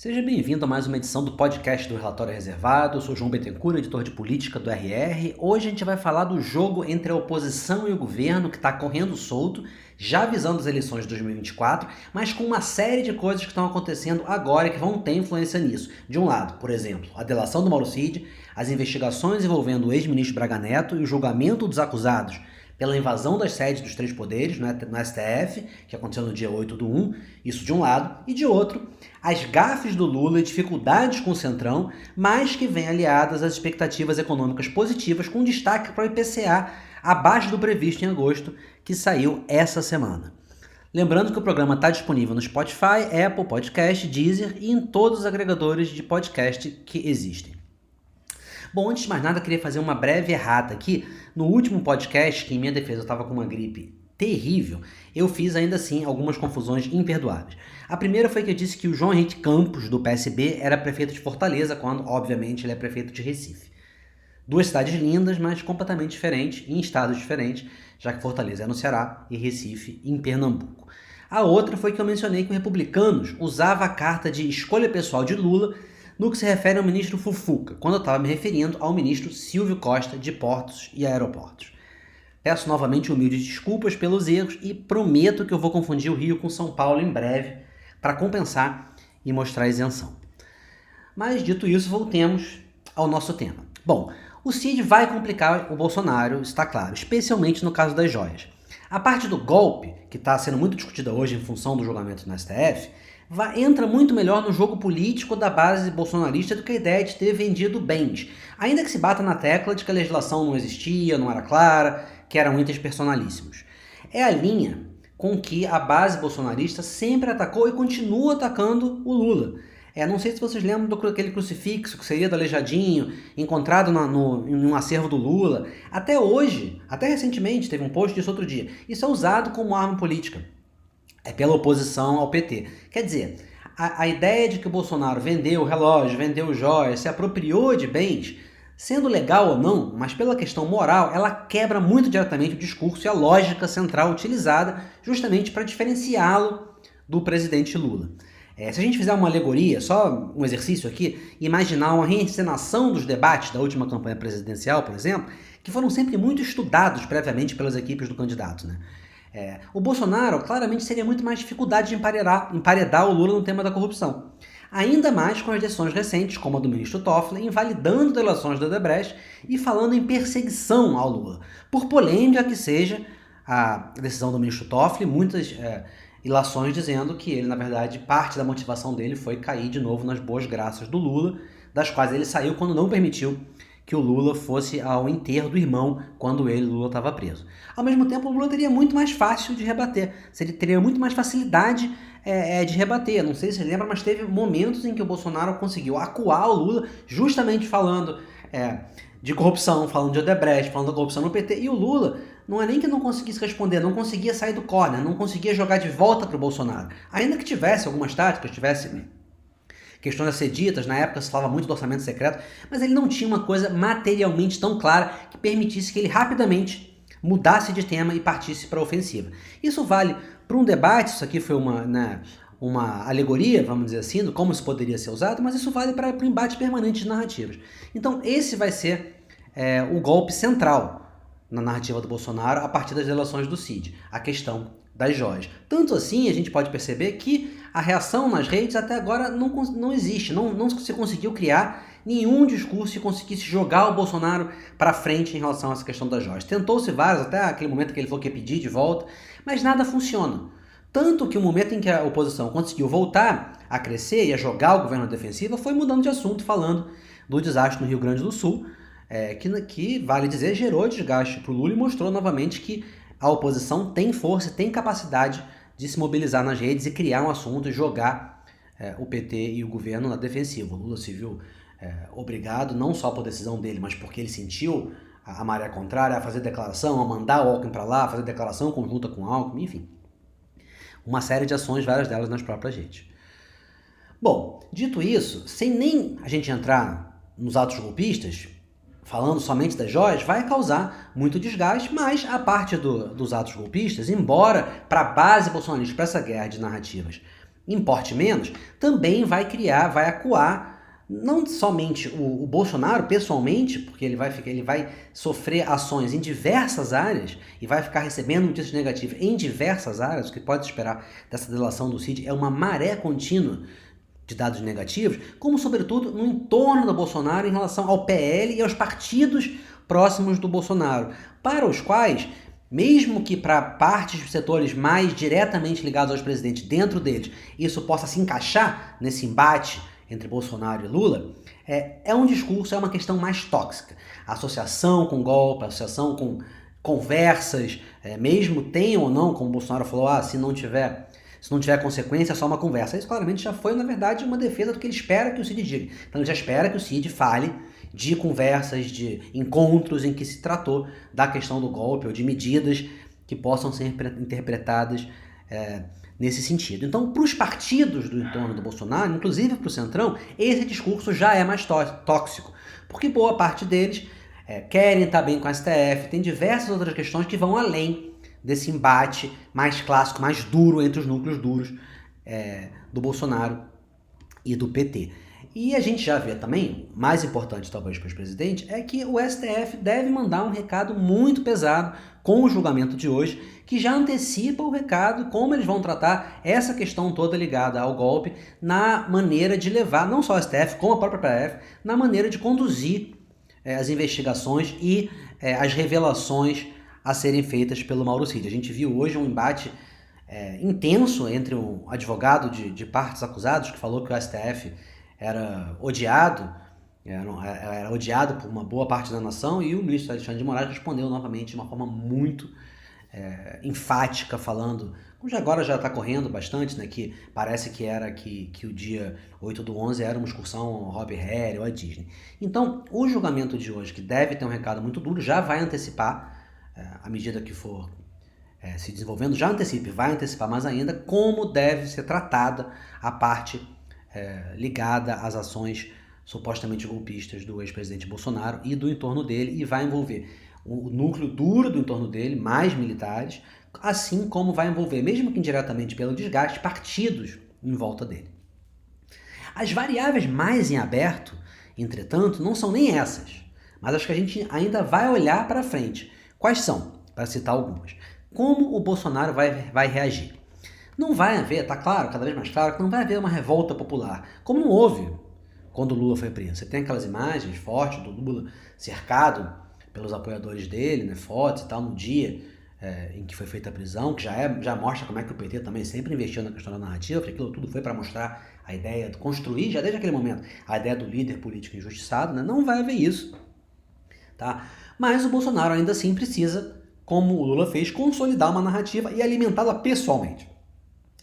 Seja bem-vindo a mais uma edição do podcast do Relatório Reservado. Eu sou João Bittencourt, editor de política do RR. Hoje a gente vai falar do jogo entre a oposição e o governo que está correndo solto, já visando as eleições de 2024, mas com uma série de coisas que estão acontecendo agora e que vão ter influência nisso. De um lado, por exemplo, a delação do Mauro Cid, as investigações envolvendo o ex-ministro Braga Neto e o julgamento dos acusados pela invasão das sedes dos três poderes no STF, que aconteceu no dia 8/1, isso de um lado, e de outro, as gafes do Lula e dificuldades com o Centrão, mas que vêm aliadas às expectativas econômicas positivas, com destaque para o IPCA abaixo do previsto em agosto, que saiu essa semana. Lembrando que o programa está disponível no Spotify, Apple Podcast, Deezer e em todos os agregadores de podcast que existem. Bom, antes de mais nada, eu queria fazer uma breve errata aqui. No último podcast, que em minha defesa eu estava com uma gripe terrível, eu fiz ainda assim algumas confusões imperdoáveis. A primeira foi que eu disse que o João Henrique Campos, do PSB, era prefeito de Fortaleza, quando, obviamente, ele é prefeito de Recife. Duas cidades lindas, mas completamente diferentes, em estados diferentes, já que Fortaleza é no Ceará e Recife em Pernambuco. A outra foi que eu mencionei que o Republicanos usava a carta de escolha pessoal de Lula no que se refere ao ministro Fufuca, quando eu estava me referindo ao ministro Silvio Costa de Portos e Aeroportos. Peço novamente humildes desculpas pelos erros e prometo que eu vou confundir o Rio com São Paulo em breve para compensar e mostrar a isenção. Mas dito isso, voltemos ao nosso tema. Bom, o Cid vai complicar o Bolsonaro, está claro, especialmente no caso das joias. A parte do golpe, que está sendo muito discutida hoje em função do julgamento no STF, entra muito melhor no jogo político da base bolsonarista do que a ideia de ter vendido bens, ainda que se bata na tecla de que a legislação não existia, não era clara, que eram itens personalíssimos. É a linha com que a base bolsonarista sempre atacou e continua atacando o Lula. Não sei se vocês lembram daquele crucifixo que seria do Aleijadinho, encontrado em um acervo do Lula. Até hoje, até recentemente, teve um post disso outro dia. Isso é usado como arma política. É pela oposição ao PT. Quer dizer, a ideia de que o Bolsonaro vendeu o relógio, vendeu joias, se apropriou de bens, sendo legal ou não, mas pela questão moral, ela quebra muito diretamente o discurso e a lógica central utilizada justamente para diferenciá-lo do presidente Lula. Se a gente fizer uma alegoria, só um exercício aqui, imaginar uma reencenação dos debates da última campanha presidencial, por exemplo, que foram sempre muito estudados previamente pelas equipes do candidato, né? O Bolsonaro claramente teria muito mais dificuldade de emparedar o Lula no tema da corrupção. Ainda mais com as decisões recentes, como a do ministro Toffoli, invalidando delações da Odebrecht e falando em perseguição ao Lula. Por polêmica que seja a decisão do ministro Toffoli, muitas ilações dizendo que ele, na verdade, parte da motivação dele foi cair de novo nas boas graças do Lula, das quais ele saiu quando não permitiu que o Lula fosse ao enterro do irmão quando Lula, estava preso. Ao mesmo tempo, o Lula teria muito mais fácil de rebater, ele teria muito mais facilidade de rebater. Não sei se você lembra, mas teve momentos em que o Bolsonaro conseguiu acuar o Lula justamente falando de corrupção, falando de Odebrecht, falando da corrupção no PT, e o Lula não é nem que não conseguisse responder, não conseguia sair do corner, não conseguia jogar de volta para o Bolsonaro. Ainda que tivesse algumas táticas, tivesse questões a ser ditas, na época se falava muito do orçamento secreto, mas ele não tinha uma coisa materialmente tão clara que permitisse que ele rapidamente mudasse de tema e partisse para a ofensiva. Isso vale para um debate, isso aqui foi uma alegoria, vamos dizer assim, de como isso poderia ser usado, mas isso vale para o embate permanente de narrativas. Então esse vai ser o golpe central na narrativa do Bolsonaro a partir das delações do Cid, a questão das joias. Tanto assim, a gente pode perceber que a reação nas redes até agora não existe, não se conseguiu criar nenhum discurso que conseguisse jogar o Bolsonaro para frente em relação a essa questão das joias. Tentou-se vários, até aquele momento que ele falou que ia pedir de volta, mas nada funciona. Tanto que o momento em que a oposição conseguiu voltar a crescer e a jogar o governo defensiva foi mudando de assunto, falando do desastre no Rio Grande do Sul, que vale dizer, gerou desgaste para o Lula e mostrou novamente que a oposição tem força, tem capacidade de se mobilizar nas redes e criar um assunto e jogar o PT e o governo na defensiva. O Lula se viu obrigado, não só por decisão dele, mas porque ele sentiu a maré contrária, a fazer declaração, a mandar o Alckmin para lá, a fazer declaração conjunta com o Alckmin, enfim. Uma série de ações, várias delas nas próprias redes. Bom, dito isso, sem nem a gente entrar nos atos golpistas, falando somente das joias, vai causar muito desgaste, mas a parte dos atos golpistas, embora para a base bolsonarista, para essa guerra de narrativas, importe menos, também vai acuar não somente o Bolsonaro pessoalmente, porque ele vai sofrer ações em diversas áreas e vai ficar recebendo notícias negativas em diversas áreas. O que pode esperar dessa delação do Cid é uma maré contínua de dados negativos, como sobretudo no entorno do Bolsonaro em relação ao PL e aos partidos próximos do Bolsonaro, para os quais, mesmo que para partes dos setores mais diretamente ligados aos presidentes, dentro deles, isso possa se encaixar nesse embate entre Bolsonaro e Lula, é um discurso, é uma questão mais tóxica. A associação com golpe, a associação com conversas, mesmo tenham ou não, como o Bolsonaro falou, se não tiver consequência, é só uma conversa. Isso claramente já foi, na verdade, uma defesa do que ele espera que o Cid diga. Então ele já espera que o Cid fale de conversas, de encontros em que se tratou da questão do golpe ou de medidas que possam ser interpretadas nesse sentido. Então, para os partidos do entorno do Bolsonaro, inclusive para o Centrão, esse discurso já é mais tóxico, porque boa parte deles querem estar bem com a STF, tem diversas outras questões que vão além desse embate mais clássico, mais duro entre os núcleos duros do Bolsonaro e do PT. E a gente já vê também, mais importante talvez para os presidentes, é que o STF deve mandar um recado muito pesado com o julgamento de hoje, que já antecipa o recado, como eles vão tratar essa questão toda ligada ao golpe, na maneira de levar, não só o STF, como a própria PF, na maneira de conduzir as investigações e as revelações a serem feitas pelo Mauro Cid. A gente viu hoje um embate intenso entre um advogado de partes acusadas, que falou que o STF era odiado por uma boa parte da nação, e o ministro Alexandre de Moraes respondeu novamente de uma forma muito enfática, falando, como agora já está correndo bastante, né, que parece que o dia 8/11 era uma excursão ao Robbie Harry ou à Disney. Então, o julgamento de hoje, que deve ter um recado muito duro, já vai antecipar, à medida que for se desenvolvendo, vai antecipar mais ainda como deve ser tratada a parte ligada às ações supostamente golpistas do ex-presidente Bolsonaro e do entorno dele, e vai envolver o núcleo duro do entorno dele, mais militares, assim como vai envolver, mesmo que indiretamente pelo desgaste, partidos em volta dele. As variáveis mais em aberto, entretanto, não são nem essas, mas as que a gente ainda vai olhar para frente. Quais são? Para citar algumas. Como o Bolsonaro vai reagir? Não vai haver, tá claro, cada vez mais claro, que não vai haver uma revolta popular, como não houve quando o Lula foi preso. Você tem aquelas imagens fortes do Lula cercado pelos apoiadores dele, né, fotos e tal, no dia em que foi feita a prisão, que já mostra como é que o PT também sempre investiu na questão da narrativa, porque aquilo tudo foi para mostrar a ideia de construir, já desde aquele momento, a ideia do líder político injustiçado, né? Não vai haver isso, tá? Mas o Bolsonaro ainda assim precisa, como o Lula fez, consolidar uma narrativa e alimentá-la pessoalmente,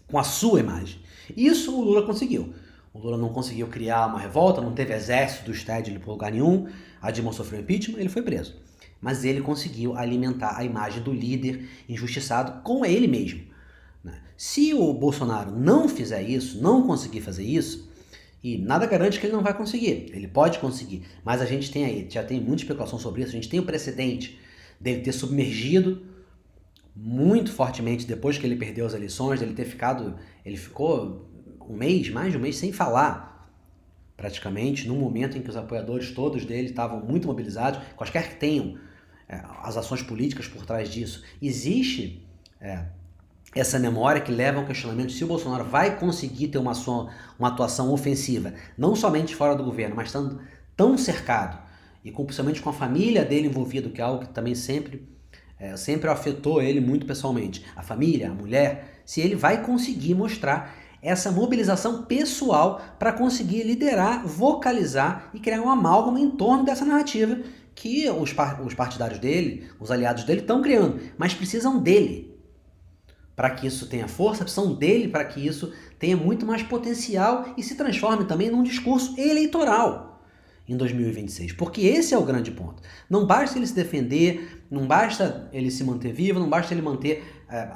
com a sua imagem. Isso o Lula conseguiu. O Lula não conseguiu criar uma revolta, não teve exército do Estado por lugar nenhum, a Dilma sofreu impeachment, ele foi preso. Mas ele conseguiu alimentar a imagem do líder injustiçado com ele mesmo, né? Se o Bolsonaro não fizer isso, não conseguir fazer isso, e nada garante que ele não vai conseguir, ele pode conseguir, mas a gente já tem muita especulação sobre isso, a gente tem o precedente dele ter submergido muito fortemente depois que ele perdeu as eleições, ele ficou mais de um mês sem falar, praticamente, num momento em que os apoiadores todos dele estavam muito mobilizados, quaisquer que tenham as ações políticas por trás disso. Existe essa memória que leva ao questionamento se o Bolsonaro vai conseguir ter uma atuação ofensiva, não somente fora do governo, mas estando tão cercado, e principalmente com a família dele envolvida, que é algo que também sempre afetou ele muito pessoalmente, a família, a mulher, se ele vai conseguir mostrar essa mobilização pessoal para conseguir liderar, vocalizar e criar uma amálgama em torno dessa narrativa que os partidários dele, os aliados dele estão criando, mas precisam dele para que isso tenha força, precisam dele para que isso tenha muito mais potencial e se transforme também num discurso eleitoral em 2026, porque esse é o grande ponto. Não basta ele se defender, não basta ele se manter vivo, não basta ele manter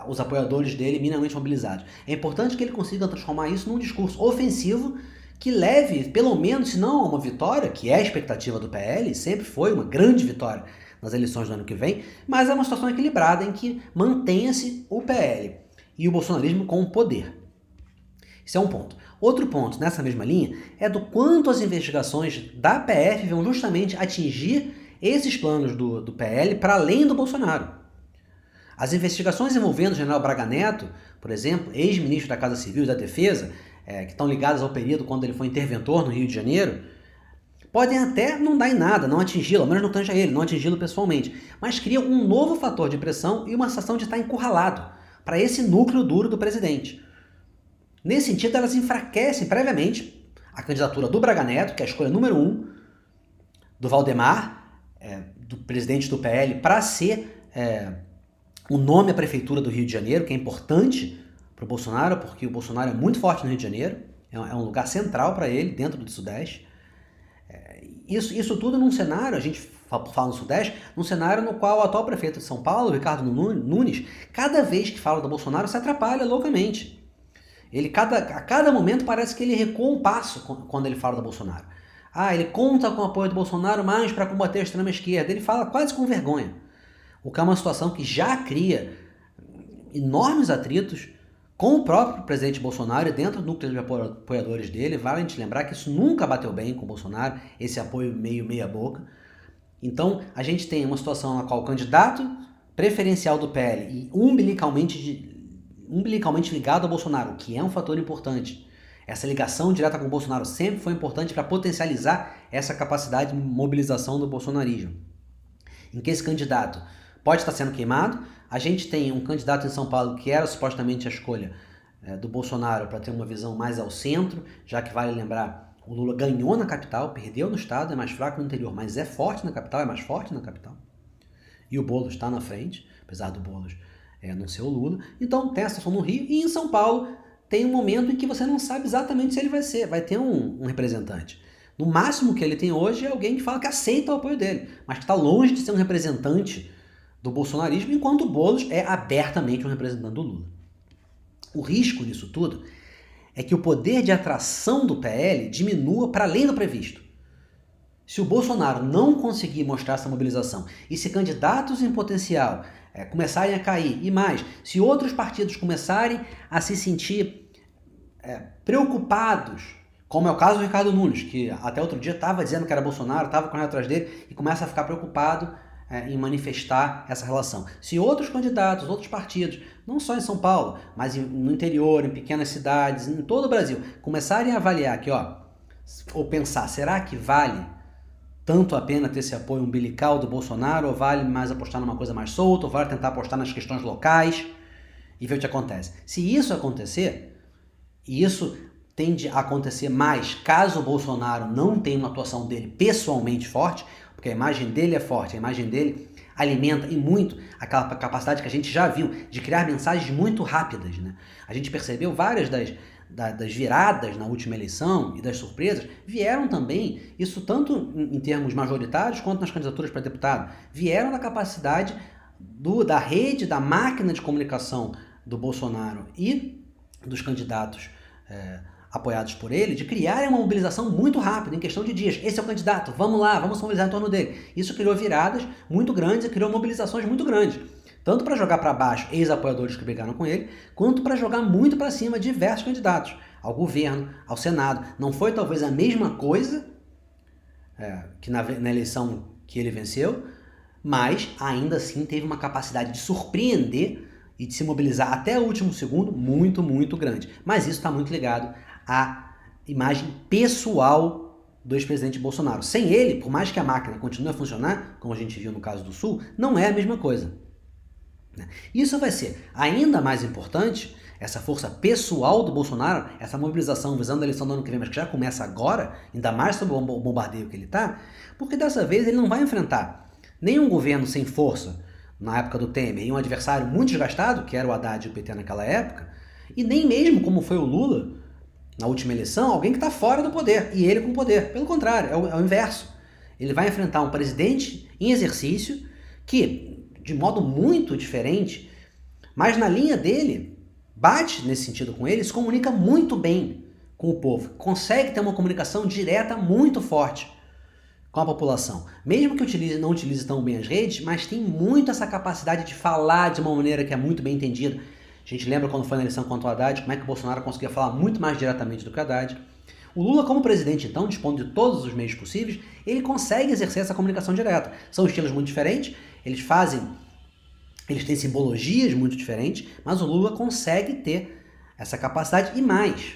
os apoiadores dele minimamente mobilizados. É importante que ele consiga transformar isso num discurso ofensivo que leve, pelo menos, se não a uma vitória, que é a expectativa do PL, sempre foi uma grande vitória nas eleições do ano que vem, mas é uma situação equilibrada em que mantenha-se o PL e o bolsonarismo com o poder. Isso é um ponto. Outro ponto, nessa mesma linha, é do quanto as investigações da PF vão justamente atingir esses planos do PL para além do Bolsonaro. As investigações envolvendo o general Braga Neto, por exemplo, ex-ministro da Casa Civil e da Defesa, que estão ligadas ao período quando ele foi interventor no Rio de Janeiro, podem até não dar em nada, não atingi-lo, ao menos não tanja ele, não atingi-lo pessoalmente, mas criam um novo fator de pressão e uma sensação de estar encurralado para esse núcleo duro do presidente. Nesse sentido, elas enfraquecem previamente a candidatura do Braga Neto, que é a escolha número 1, do Valdemar, do presidente do PL, para ser o nome à prefeitura do Rio de Janeiro, que é importante para o Bolsonaro, porque o Bolsonaro é muito forte no Rio de Janeiro, é um lugar central para ele, dentro do Sudeste. Isso tudo num cenário, a gente fala no Sudeste, num cenário no qual o atual prefeito de São Paulo, Ricardo Nunes, cada vez que fala do Bolsonaro, se atrapalha loucamente. A cada momento parece que ele recua um passo quando ele fala do Bolsonaro. Ele conta com o apoio do Bolsonaro mais para combater a extrema-esquerda. Ele fala quase com vergonha. O que é uma situação que já cria enormes atritos com o próprio presidente Bolsonaro e dentro do núcleo de apoiadores dele. Vale a gente lembrar que isso nunca bateu bem com o Bolsonaro, esse apoio meio meia-boca. Então, a gente tem uma situação na qual o candidato preferencial do PL e umbilicalmente ligado ao Bolsonaro, o que é um fator importante. Essa ligação direta com o Bolsonaro sempre foi importante para potencializar essa capacidade de mobilização do bolsonarismo. Em que esse candidato pode estar sendo queimado. A gente tem um candidato em São Paulo que era supostamente a escolha do Bolsonaro para ter uma visão mais ao centro, já que vale lembrar, o Lula ganhou na capital, perdeu no estado, é mais fraco no interior, mas é forte na capital, é mais forte na capital. E o Boulos está na frente, apesar do Boulos não ser o Lula. Então tem essa situação no Rio, e em São Paulo tem um momento em que você não sabe exatamente se ele vai ter um representante. No máximo que ele tem hoje é alguém que fala que aceita o apoio dele, mas que está longe de ser um representante do bolsonarismo, enquanto o Boulos é abertamente um representante do Lula. O risco disso tudo é que o poder de atração do PL diminua para além do previsto. Se o Bolsonaro não conseguir mostrar essa mobilização e se candidatos em potencial começarem a cair, e mais, se outros partidos começarem a se sentir preocupados, como é o caso do Ricardo Nunes, que até outro dia estava dizendo que era Bolsonaro, estava correndo atrás dele e começa a ficar preocupado em manifestar essa relação. Se outros candidatos, outros partidos, não só em São Paulo, mas no interior, em pequenas cidades, em todo o Brasil, começarem a avaliar aqui, ou pensar, será que vale tanto a pena ter esse apoio umbilical do Bolsonaro, ou vale mais apostar numa coisa mais solta, ou vale tentar apostar nas questões locais e ver o que acontece. Se isso acontecer, e isso tende a acontecer mais caso o Bolsonaro não tenha uma atuação dele pessoalmente forte, porque a imagem dele é forte, a imagem dele alimenta e muito aquela capacidade que a gente já viu de criar mensagens muito rápidas, né? A gente percebeu várias das viradas na última eleição e das surpresas vieram também, isso tanto em termos majoritários quanto nas candidaturas para deputado, vieram da capacidade da rede, da máquina de comunicação do Bolsonaro e dos candidatos apoiados por ele, de criarem uma mobilização muito rápida, em questão de dias. Esse é o candidato, vamos lá, vamos mobilizar em torno dele. Isso criou viradas muito grandes e criou mobilizações muito grandes. Tanto para jogar para baixo ex-apoiadores que brigaram com ele, quanto para jogar muito para cima diversos candidatos, ao governo, ao Senado. Não foi talvez a mesma coisa que na eleição que ele venceu, mas ainda assim teve uma capacidade de surpreender e de se mobilizar até o último segundo muito, muito grande. Mas isso está muito ligado à imagem pessoal do ex-presidente Bolsonaro. Sem ele, por mais que a máquina continue a funcionar, como a gente viu no caso do Sul, não é a mesma coisa. Isso vai ser ainda mais importante, essa força pessoal do Bolsonaro, essa mobilização visando a eleição do ano que vem, mas que já começa agora, ainda mais sob o bombardeio que ele está, porque dessa vez ele não vai enfrentar nenhum governo sem força, na época do Temer, e um adversário muito desgastado, que era o Haddad e o PT naquela época, e nem mesmo como foi o Lula na última eleição, alguém que está fora do poder, e ele com o poder. Pelo contrário, é o inverso. Ele vai enfrentar um presidente em exercício que, de modo muito diferente, mas na linha dele, bate nesse sentido com ele, se comunica muito bem com o povo, consegue ter uma comunicação direta muito forte com a população. Mesmo que não utilize tão bem as redes, mas tem muito essa capacidade de falar de uma maneira que é muito bem entendida, A gente lembra quando foi na eleição contra o Haddad, como é que o Bolsonaro conseguia falar muito mais diretamente do que o Haddad. O Lula, como presidente, então, dispondo de todos os meios possíveis, ele consegue exercer essa comunicação direta. São estilos muito diferentes, eles têm simbologias muito diferentes, mas o Lula consegue ter essa capacidade e mais.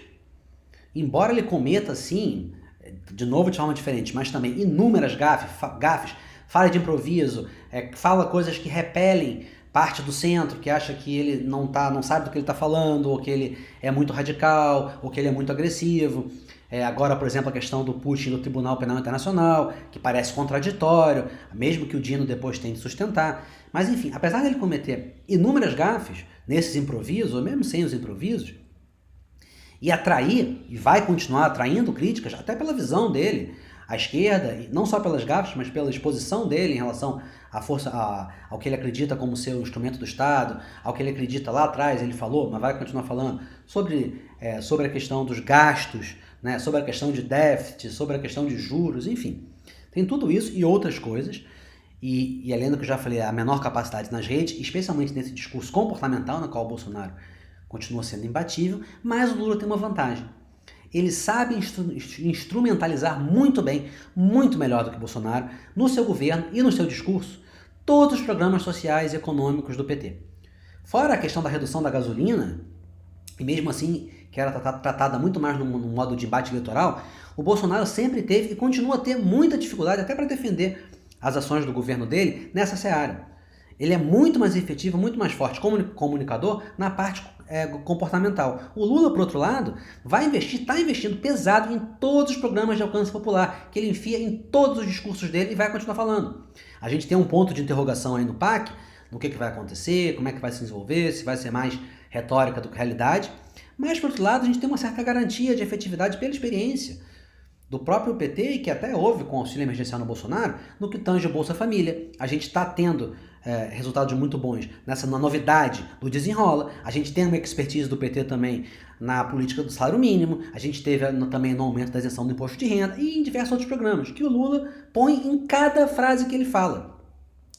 Embora ele cometa, assim, de novo de forma diferente, mas também inúmeras gafes, fala de improviso, fala coisas que repelem parte do centro, que acha que ele não sabe do que ele está falando, ou que ele é muito radical, ou que ele é muito agressivo. Agora, por exemplo, a questão do Putin no Tribunal Penal Internacional, que parece contraditório, mesmo que o Dino depois tente sustentar. Mas enfim, apesar dele cometer inúmeras gafes nesses improvisos, ou mesmo sem os improvisos, e atrair, e vai continuar atraindo críticas, até pela visão dele, à esquerda, e não só pelas gafes, mas pela exposição dele em relação à força, ao que ele acredita como ser o instrumento do Estado, ao que ele acredita lá atrás, ele falou, mas vai continuar falando, sobre a questão dos gastos, né, sobre a questão de déficit, sobre a questão de juros, enfim. Tem tudo isso e outras coisas, e além do que eu já falei, a menor capacidade nas redes, especialmente nesse discurso comportamental no qual o Bolsonaro continua sendo imbatível, mas o Lula tem uma vantagem. Ele sabe instrumentalizar muito bem, muito melhor do que o Bolsonaro, no seu governo e no seu discurso, todos os programas sociais e econômicos do PT. Fora a questão da redução da gasolina, e mesmo assim, que era tratada muito mais no modo de embate eleitoral, o Bolsonaro sempre teve e continua a ter muita dificuldade até para defender as ações do governo dele nessa seara. Ele é muito mais efetivo, muito mais forte como comunicador na parte comportamental. O Lula, por outro lado, está investindo pesado em todos os programas de alcance popular, que ele enfia em todos os discursos dele e vai continuar falando. A gente tem um ponto de interrogação aí no PAC, no que vai acontecer, como é que vai se desenvolver, se vai ser mais retórica do que realidade, mas, por outro lado, a gente tem uma certa garantia de efetividade pela experiência do próprio PT, e que até houve com o auxílio emergencial no Bolsonaro, no que tange o Bolsa Família. A gente está tendo resultados muito bons na novidade do Desenrola. A gente tem uma expertise do PT também na política do salário mínimo. A gente teve também no aumento da isenção do imposto de renda e em diversos outros programas que o Lula põe em cada frase que ele fala.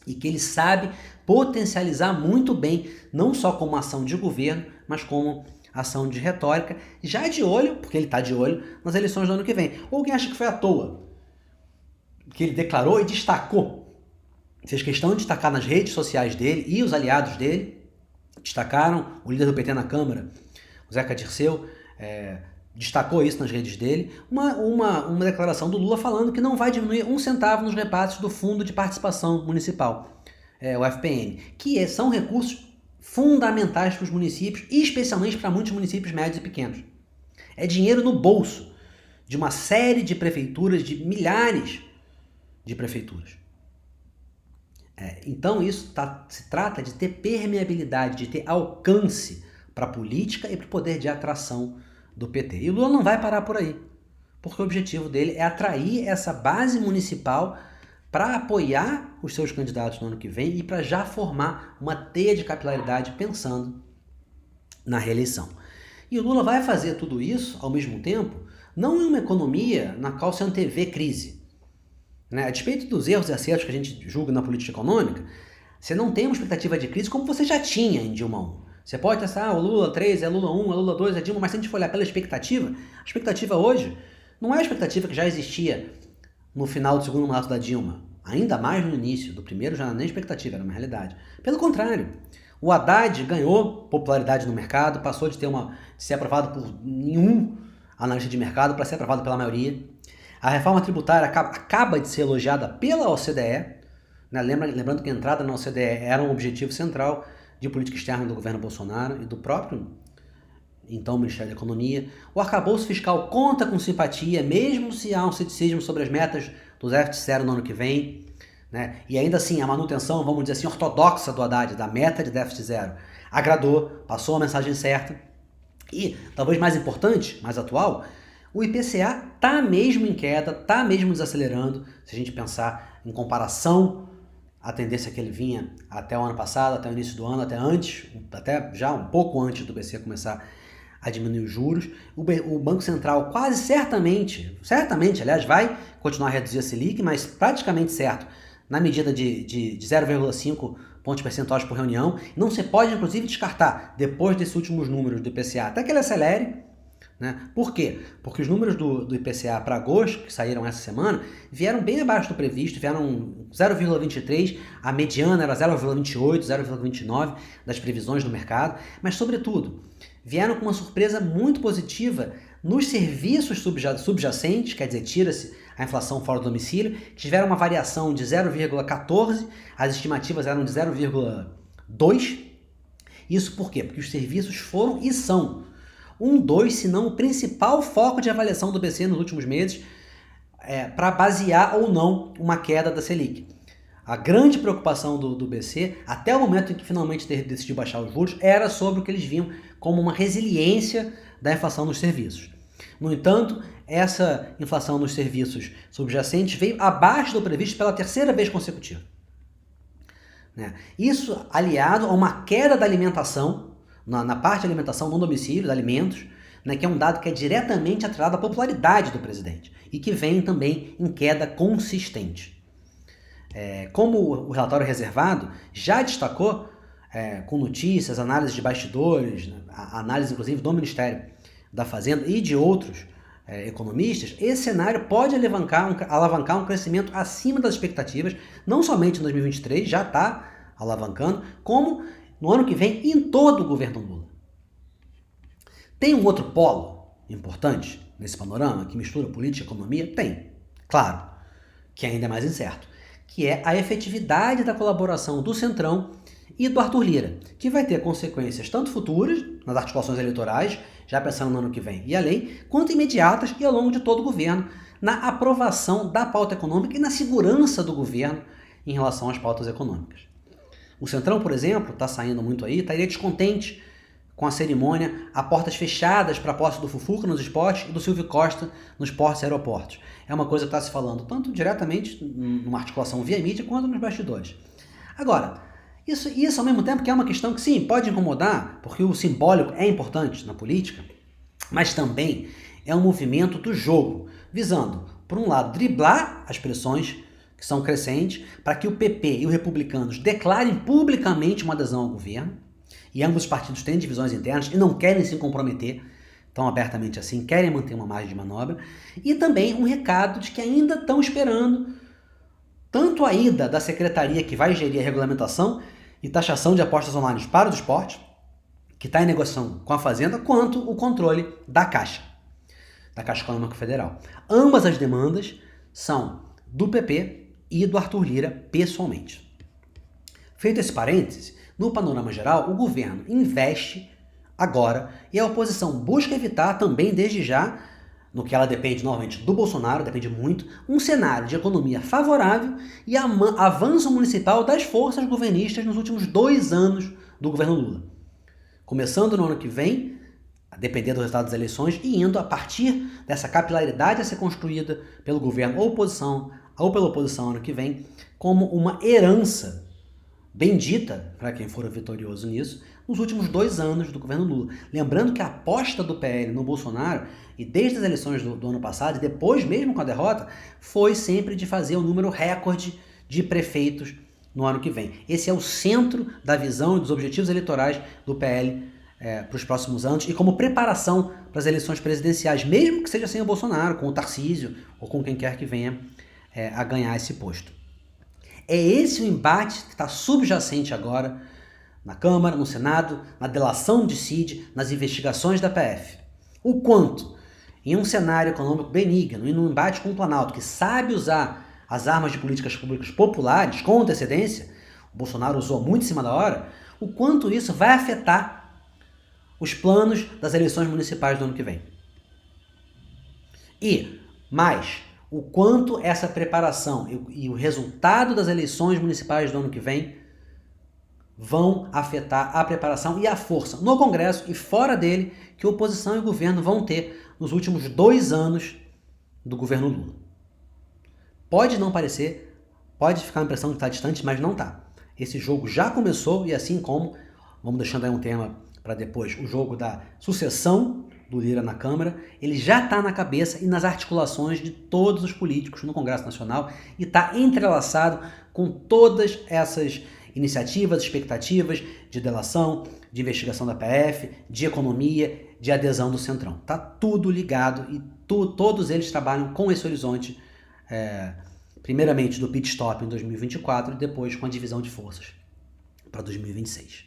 E que ele sabe potencializar muito bem, não só como ação de governo, mas como ação de retórica, já de olho, porque ele está de olho, nas eleições do ano que vem. Ou alguém acha que foi à toa, que ele declarou e destacou, fez questão de destacar nas redes sociais dele e os aliados dele, destacaram o líder do PT na Câmara, o Zeca Dirceu, destacou isso nas redes dele, uma declaração do Lula falando que não vai diminuir um centavo nos repasses do Fundo de Participação Municipal, o FPM, que são recursos fundamentais para os municípios e especialmente para muitos municípios médios e pequenos. É dinheiro no bolso de uma série de prefeituras, de milhares de prefeituras. Então isso se trata de ter permeabilidade, de ter alcance para a política e para o poder de atração do PT. E o Lula não vai parar por aí, porque o objetivo dele é atrair essa base municipal para apoiar os seus candidatos no ano que vem e para já formar uma teia de capilaridade pensando na reeleição. E o Lula vai fazer tudo isso, ao mesmo tempo, não em uma economia na qual se antevê crise. A despeito dos erros e acertos que a gente julga na política econômica, você não tem uma expectativa de crise como você já tinha em Dilma 1. Você pode pensar, o Lula 3 é Lula 1, é Lula 2 é Dilma, mas se a gente for olhar pela expectativa, a expectativa hoje não é a expectativa que já existia no final do segundo mandato da Dilma, ainda mais no início, do primeiro já não era nem expectativa, era uma realidade. Pelo contrário, o Haddad ganhou popularidade no mercado, passou de ser aprovado por nenhum analista de mercado para ser aprovado pela maioria. A reforma tributária acaba de ser elogiada pela OCDE, né? Lembrando que a entrada na OCDE era um objetivo central de política externa do governo Bolsonaro e do próprio, então, Ministério da Economia. O arcabouço fiscal conta com simpatia, mesmo se há um ceticismo sobre as metas do déficit zero no ano que vem, né? E ainda assim, a manutenção, vamos dizer assim, ortodoxa do Haddad, da meta de déficit zero, agradou, passou a mensagem certa. E, talvez mais importante, mais atual, o IPCA está mesmo em queda, está mesmo desacelerando, se a gente pensar em comparação à tendência que ele vinha até o ano passado, até o início do ano, até já um pouco antes do BC começar a diminuir os juros. O Banco Central quase certamente, aliás, vai continuar a reduzir a Selic, mas praticamente certo, na medida de 0,5 pontos percentuais por reunião. Não se pode, inclusive, descartar, depois desses últimos números do IPCA, até que ele acelere. Né? Por quê? Porque os números do IPCA para agosto, que saíram essa semana, vieram bem abaixo do previsto, vieram 0,23, a mediana era 0,28, 0,29 das previsões do mercado, mas, sobretudo, vieram com uma surpresa muito positiva nos serviços subjacentes, quer dizer, tira-se a inflação fora do domicílio, que tiveram uma variação de 0,14, as estimativas eram de 0,2. Isso por quê? Porque os serviços foram e são se não o principal foco de avaliação do BC nos últimos meses, para basear ou não uma queda da Selic. A grande preocupação do BC, até o momento em que finalmente decidiu baixar os juros, era sobre o que eles viam como uma resiliência da inflação nos serviços. No entanto, essa inflação nos serviços subjacentes veio abaixo do previsto pela terceira vez consecutiva. Isso aliado a uma queda da alimentação, na parte de alimentação no domicílio, de alimentos, que é um dado que é diretamente atrelado à popularidade do presidente e que vem também em queda consistente. Como o relatório reservado já destacou, com notícias, análises de bastidores, análise inclusive do Ministério da Fazenda e de outros economistas, esse cenário pode alavancar um crescimento acima das expectativas, não somente em 2023, já está alavancando, como no ano que vem em todo o governo Lula. Tem um outro polo importante nesse panorama que mistura política e economia? Tem, claro, que ainda é mais incerto, que é a efetividade da colaboração do Centrão e do Arthur Lira, que vai ter consequências tanto futuras, nas articulações eleitorais, já pensando no ano que vem e além, quanto imediatas e ao longo de todo o governo, na aprovação da pauta econômica e na segurança do governo em relação às pautas econômicas. O Centrão, por exemplo, está saindo muito aí, estaria descontente com a cerimônia a portas fechadas para a posse do Fufuca nos esportes e do Silvio Costa nos portos e aeroportos. É uma coisa que está se falando tanto diretamente numa articulação via mídia quanto nos bastidores. Agora, isso ao mesmo tempo que é uma questão que sim, pode incomodar, porque o simbólico é importante na política, mas também é um movimento do jogo, visando, por um lado, driblar as pressões que são crescentes, para que o PP e os republicanos declarem publicamente uma adesão ao governo, e ambos os partidos têm divisões internas e não querem se comprometer tão abertamente assim, querem manter uma margem de manobra, e também um recado de que ainda estão esperando tanto a ida da secretaria que vai gerir a regulamentação e taxação de apostas online para o esporte, que está em negociação com a Fazenda, quanto o controle da Caixa Econômica Federal. Ambas as demandas são do PP e do Arthur Lira pessoalmente. Feito esse parêntese, no panorama geral, o governo investe agora e a oposição busca evitar também desde já, no que ela depende novamente do Bolsonaro, depende muito, um cenário de economia favorável e avanço municipal das forças governistas nos últimos 2 anos do governo Lula. Começando no ano que vem, a depender do resultado das eleições, e indo a partir dessa capilaridade a ser construída pelo governo ou pela oposição ano que vem, como uma herança bendita, para quem for vitorioso nisso, nos últimos 2 anos do governo Lula. Lembrando que a aposta do PL no Bolsonaro, e desde as eleições do ano passado, e depois mesmo com a derrota, foi sempre de fazer o número recorde de prefeitos no ano que vem. Esse é o centro da visão e dos objetivos eleitorais do PL para os próximos anos, e como preparação para as eleições presidenciais, mesmo que seja sem o Bolsonaro, com o Tarcísio, ou com quem quer que venha a ganhar esse posto. É esse o embate que está subjacente agora na Câmara, no Senado, na delação de Cid, nas investigações da PF. O quanto, em um cenário econômico benigno e num embate com o Planalto, que sabe usar as armas de políticas públicas populares com antecedência, o Bolsonaro usou muito em cima da hora, o quanto isso vai afetar os planos das eleições municipais do ano que vem. E, mais, o quanto essa preparação e o resultado das eleições municipais do ano que vem vão afetar a preparação e a força no Congresso e fora dele que a oposição e o governo vão ter nos últimos 2 anos do governo Lula. Pode não parecer, pode ficar a impressão que está distante, mas não está. Esse jogo já começou e assim como, vamos deixando aí um tema para depois, o jogo da sucessão do Lira na Câmara, ele já está na cabeça e nas articulações de todos os políticos no Congresso Nacional e está entrelaçado com todas iniciativas, expectativas de delação, de investigação da PF, de economia, de adesão do Centrão. Tá tudo ligado e todos eles trabalham com esse horizonte, primeiramente do pit stop em 2024 e depois com a divisão de forças para 2026.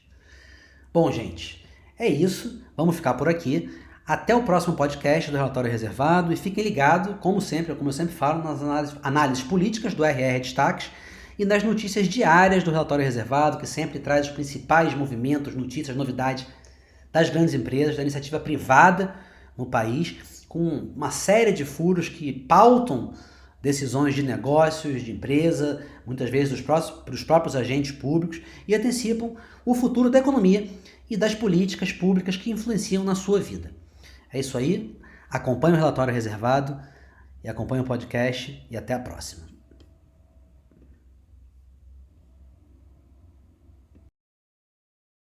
Bom, gente, é isso. Vamos ficar por aqui. Até o próximo podcast do Relatório Reservado e fiquem ligados, como eu sempre falo, nas análises políticas do RR Destaques e nas notícias diárias do Relatório Reservado, que sempre traz os principais movimentos, notícias, novidades das grandes empresas, da iniciativa privada no país, com uma série de furos que pautam decisões de negócios, de empresa, muitas vezes dos próprios agentes públicos e antecipam o futuro da economia e das políticas públicas que influenciam na sua vida. É isso aí, acompanhe o Relatório Reservado e acompanhe o podcast e até a próxima.